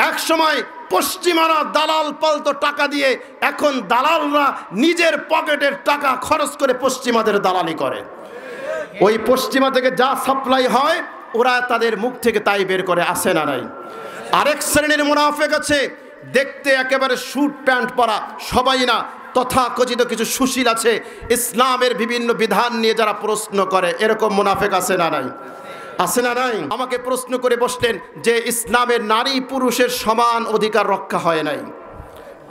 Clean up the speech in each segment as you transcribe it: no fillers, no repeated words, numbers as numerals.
এক সময় পশ্চিমারা দালাল পালতো টাকা দিয়ে, এখন দালালরা নিজের পকেটের টাকা খরচ করে পশ্চিমাদের দালালি করে। ওই পশ্চিমা থেকে যা সাপ্লাই হয় ওরা তাদের মুখ থেকে তাই বের করে, আসে না নাই? আরেক শ্রেণীর মুনাফিক আছে, দেখতে একেবারে স্যুট প্যান্ট পরা, সবাই না, তথাকথিত কিছু সুশীল আছে, ইসলামের বিভিন্ন বিধান নিয়ে যারা প্রশ্ন করে, এরকম মুনাফিক আছে না নাই? আছে না নাই? আমাকে প্রশ্ন করে বসলেন যে ইসলামের নারী পুরুষের সমান অধিকার রক্ষা হয় নাই।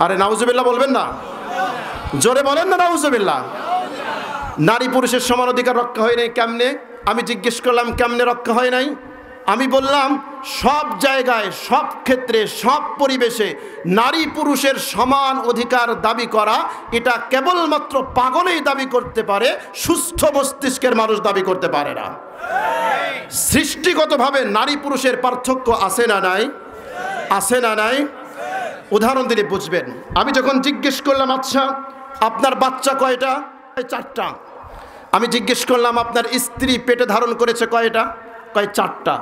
আরে নাউজুবিল্লাহ বলবেন না? জোরে বলেন না নাউজুবিল্লাহ। নারী পুরুষের সমান অধিকার রক্ষা হয় নাই কেমনে? আমি জিজ্ঞেস করলাম কেমনে রক্ষা হয় নাই? আমি বললাম সব জায়গায়, সব ক্ষেত্রে, সব পরিবেশে নারী পুরুষের সমান অধিকার দাবি করা এটা কেবলমাত্র পাগলেই দাবি করতে পারে, সুস্থ মস্তিষ্কের মানুষ দাবি করতে পারে না। সৃষ্টিগতভাবে নারী পুরুষের পার্থক্য আছে না নাই? আছে না নাই? উদাহরণ দিলে বুঝবেন। আমি যখন জিজ্ঞেস করলাম আচ্ছা আপনার বাচ্চা কয়টা? 4টা। আমি জিজ্ঞেস করলাম আপনার স্ত্রী পেটে ধারণ করেছে কয়টা? কয় 4টা।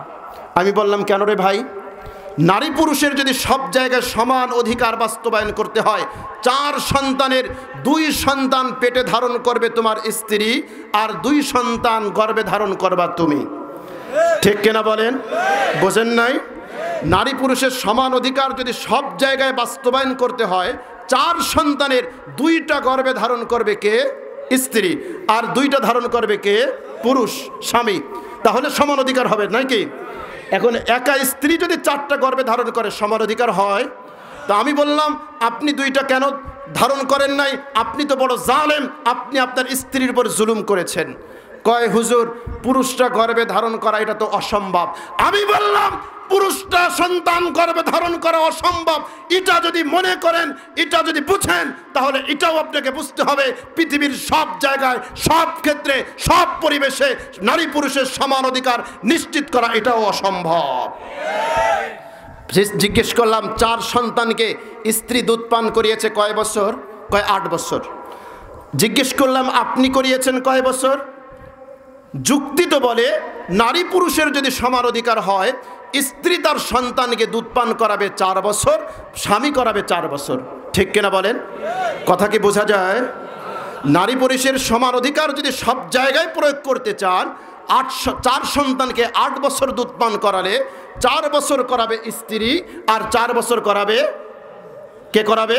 আমি বললাম কেন রে ভাই? নারী পুরুষের যদি সব জায়গায় সমান অধিকার বাস্তবায়ন করতে হয়, 4 সন্তানের 2 সন্তান পেটে ধারণ করবে তোমার স্ত্রী, আর 2 সন্তান গর্ভে ধারণ করবা তুমি। ঠিক কিনা বলেন? বোঝেন নাই? নারী পুরুষের সমান অধিকার যদি সব জায়গায় বাস্তবায়ন করতে হয়, 4 সন্তানের 2টা গর্ভে ধারণ করবে কে? স্ত্রী, আর 2টা ধারণ করবে কে? পুরুষ, স্বামী। তাহলে সমান অধিকার হবে নাকি? এখন একা স্ত্রী যদি 4টা গর্ভে ধারণ করে সমান অধিকার হয়? তো আমি বললাম আপনি 2টা কেন ধারণ করেন নাই? আপনি তো বড় জালেম, আপনি আপনার স্ত্রীর উপর জুলুম করেছেন। কয় হুজুর পুরুষটা গর্ভে ধারণ করা এটা তো অসম্ভব। আমি বললাম পুরুষটা সন্তান গর্ভে ধারণ করা অসম্ভব, এটা যদি মনে করেন, এটা যদি বুঝেন, তাহলে এটাও আপনাকে বুঝতে হবে পৃথিবীর সব জায়গায়, সব ক্ষেত্রে, সব পরিবেশে নারী পুরুষের সমান অধিকার নিশ্চিত করা এটাও অসম্ভব। জিজ্ঞেস করলাম 4 সন্তানকে স্ত্রী দুধ পান করিয়েছে কয় বছর? কয় 8 বছর। জিজ্ঞেস করলাম আপনি করিয়েছেন কয় বছর? যুক্তি তো বলে নারী পুরুষের যদি সমান অধিকার হয়, স্ত্রী তার সন্তানকে দুধ পান করাবে 4 বছর, স্বামী করাবে 4 বছর। ঠিক কিনা বলেন? কথা কি বোঝা যায়? নারী পুরুষের সমান অধিকার যদি সব জায়গায় প্রয়োগ করতে চান, 4 সন্তানকে 8 বছর দুধ পান করালে 4 বছর করাবে স্ত্রী, আর 4 বছর করাবে কে? করাবে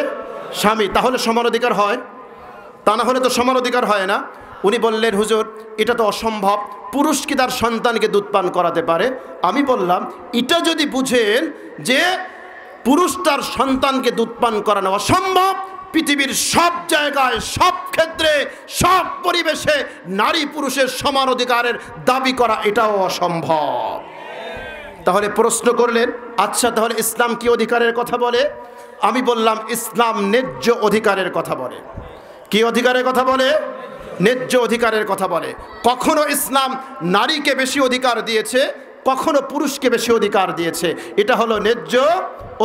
স্বামী। তাহলে সমান অধিকার হয়? তা না হলে তো সমান অধিকার হয় না। উনি বললেন হুজুর এটা তো অসম্ভব, পুরুষ কি তার সন্তানকে দুধ পান করাতে পারে? আমি বললাম এটা যদি বুঝেন যে পুরুষ তার সন্তানকে দুধ পান করানো অসম্ভব, পৃথিবীর সব জায়গায়, সব ক্ষেত্রে, সব পরিবেশে নারী পুরুষের সমান অধিকারের দাবি করা এটাও অসম্ভব। তাহলে প্রশ্ন করলেন আচ্ছা তাহলে ইসলাম কি অধিকারের কথা বলে? আমি বললাম ইসলাম ন্যায্য অধিকারের কথা বলে। কি অধিকারের কথা বলে? ন্যায্য অধিকারের কথা বলে। কখনো ইসলাম নারীকে বেশি অধিকার দিয়েছে, কখনো পুরুষকে বেশি অধিকার দিয়েছে। এটা হলো ন্যায্য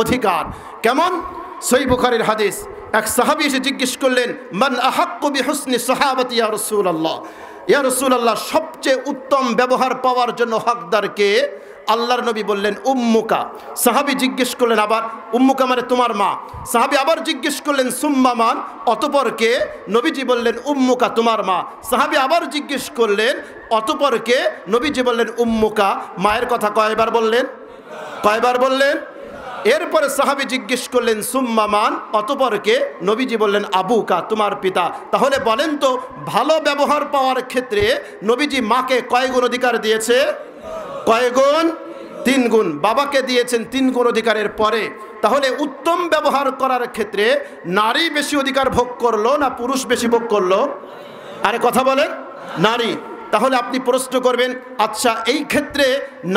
অধিকার। কেমন? সহিহ বুখারীর হাদিস, এক সাহাবী এসে জিজ্ঞেস করলেন মান আহাক্কু বিহুসনি সাহাবাতি ইয়া রাসূলুল্লাহ, ইয়া রাসূলুল্লাহ সবচেয়ে উত্তম ব্যবহার পাওয়ার জন্য হকদার কে? আল্লাহর নবী বললেন উম্মুকা। সাহাবী জিজ্ঞেস করলেন আবার উম্মুকা মানে তোমার মা। সাহাবী আবার জিজ্ঞেস করলেন সুম্মা মান, অতঃপর কে? নবীজি বললেন উম্মুকা তোমার মা। সাহাবী আবার জিজ্ঞেস করলেন অতঃপর কে? নবীজি বললেন উম্মুকা। মায়ের কথা কয়বার বললেন? কয়বার বললেন? এরপরে সাহাবী জিজ্ঞেস করলেন সুম্মা মান, অতঃপর কে? নবীজি বললেন আবুকা তোমার পিতা। তাহলে বলেন তো ভালো ব্যবহার পাওয়ার ক্ষেত্রে নবীজি মাকে কয় গুণ অধিকার দিয়েছে? কয় গুণ? 3 গুণ। বাবাকে দিয়েছেন 3 গুণ অধিকারের পরে। তাহলে উত্তম ব্যবহার করার ক্ষেত্রে নারী বেশি অধিকার ভোগ করলো না পুরুষ বেশি ভোগ করলো? আরে কথা বলেন, নারী। তাহলে আপনি প্রশ্ন করবেন আচ্ছা এই ক্ষেত্রে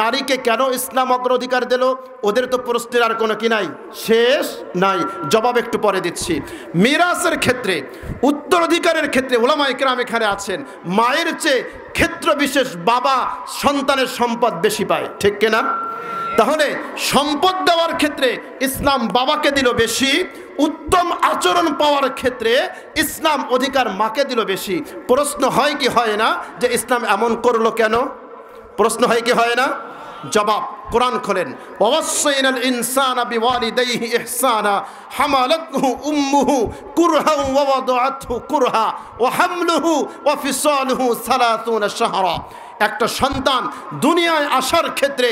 নারীকে কেন ইসলাম অগ্রাধিকার দিল? ওদের তো প্রশ্নের আর কোনো কি নাই, শেষ নাই। জবাব একটু পরে দিচ্ছি। মিরাসের ক্ষেত্রে, উত্তরাধিকারের ক্ষেত্রে উলামায়ে কেরাম এখানে আছেন, মায়ের চেয়ে ক্ষেত্র বিশেষ বাবা সন্তানের সম্পদ বেশি পায়। ঠিক কিনা? তাহলে সম্পদ দেওয়ার ক্ষেত্রে ইসলাম বাবাকে দিল বেশি, উত্তম আচরণ পাওয়ার ক্ষেত্রে ইসলাম অধিকার মাকে দিল বেশি। প্রশ্ন হয় কি হয় না যে ইসলাম এমন করলো কেন? প্রশ্ন হয় কি হয় না? জবাব কোরআন খোলেন, ওয়াসাইনাল ইনসানা বিওয়ালিদাইহি ইহসানা হামালাতহু উম্মুহু কুরহা ওয়া ওয়াদাআতহু কুরহা ওয়া হামলুহু ওয়া ফিসালুহু 30 শাহরা। একটা সন্তান দুনিয়ায় আসার ক্ষেত্রে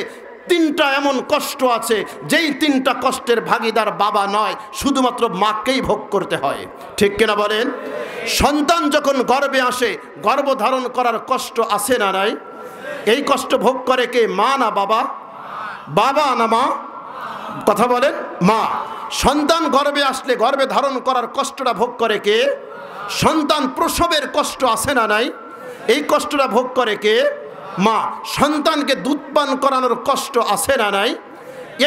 তিনটা এমন কষ্ট আছে, যেই তিনটা কষ্টের ভাগীদার বাবা নয়, শুধুমাত্র মাকেই ভোগ করতে হয়। ঠিক কিনা বলেন? সন্তান যখন গর্ভে আসে, গর্ভধারণ করার কষ্ট আছে না নাই? এই কষ্ট ভোগ করে কে? মা না বাবা? বাবা না মা? কথা বলেন, মা। সন্তান গর্ভে আসলে গর্ভে ধারণ করার কষ্টটা ভোগ করে কে? সন্তান প্রসবের কষ্ট আছে না নাই? এই কষ্টটা ভোগ করে কে? মা। সন্তানকে দুধ পান করানোর কষ্ট আছে না নাই?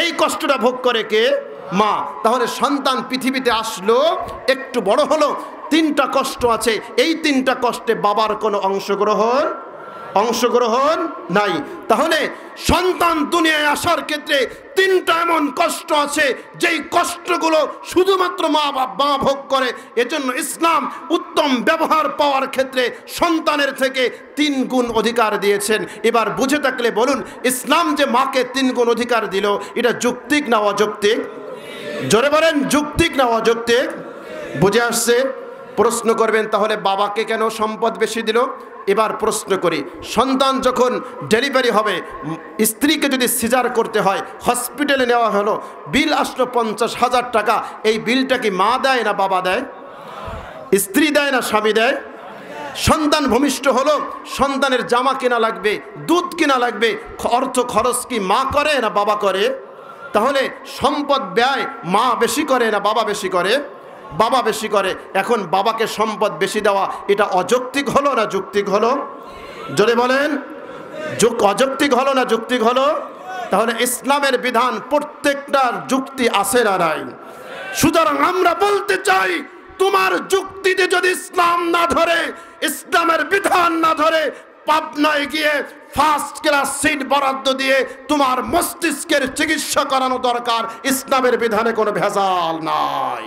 এই কষ্টটা ভোগ করে কে? মা। তাহলে সন্তান পৃথিবীতে আসলো, একটু বড় হলো, তিনটা কষ্ট আছে। এই তিনটা কষ্টে বাবার কোনো অংশগ্রহণ নাই। তাহলে সন্তান দুনিয়ায় আসার ক্ষেত্রে তিনটা এমন কষ্ট আছে, যেই কষ্টগুলো শুধুমাত্র মা বাবা ভোগ করে। এজন্য ইসলাম উত্তম ব্যবহার পাওয়ার ক্ষেত্রে সন্তানের থেকে 3 গুণ অধিকার দিয়েছেন। এবার বুঝে থাকলে বলুন, ইসলাম যে মাকে 3 গুণ অধিকার দিল, এটা যৌক্তিক না অযৌক্তিক? জোরে বলেন, যৌক্তিক না অযৌক্তিক? বুঝে আসছে? প্রশ্ন করবেন, তাহলে বাবাকে কেন সম্পদ বেশি দিল? এবার প্রশ্ন করি, সন্তান যখন ডেলিভারি হবে, স্ত্রীকে যদি সিজার করতে হয়, হসপিটালে নেওয়া হলো, বিল আসলো 50,000 টাকা, এই বিলটা কি মা দেয় না বাবা দেয়? স্ত্রী দেয় না স্বামী দেয়? সন্তান ভূমিষ্ঠ হলো, সন্তানের জামা কেনা লাগবে, দুধ কেনা লাগবে, অর্থ খরচ কি মা করে না বাবা করে? তাহলে সম্পদ ব্যয় মা বেশি করে না বাবা বেশি করে? বাবা বেশি করে। এখন বাবাকে সম্পদ বেশি দেওয়া, এটা অযৌক্তিক হলো না যৌক্তিক হলো? জোরে বলেন, অযৌক্তিক হলো না যৌক্তিক হলো? তাহলে ইসলামের বিধান প্রত্যেকটার যুক্তি আছে না নাই? সুতরাং আমরা বলতে চাই, তোমার যুক্তিতে যদি ইসলাম না ধরে, ইসলামের বিধান না ধরে, পাবনায় গিয়ে ফার্স্ট ক্লাস সিট বরাদ্দ দিয়ে তোমার মস্তিষ্কের চিকিৎসা করানো দরকার। ইসলামের বিধানে কোনো ভেজাল নাই।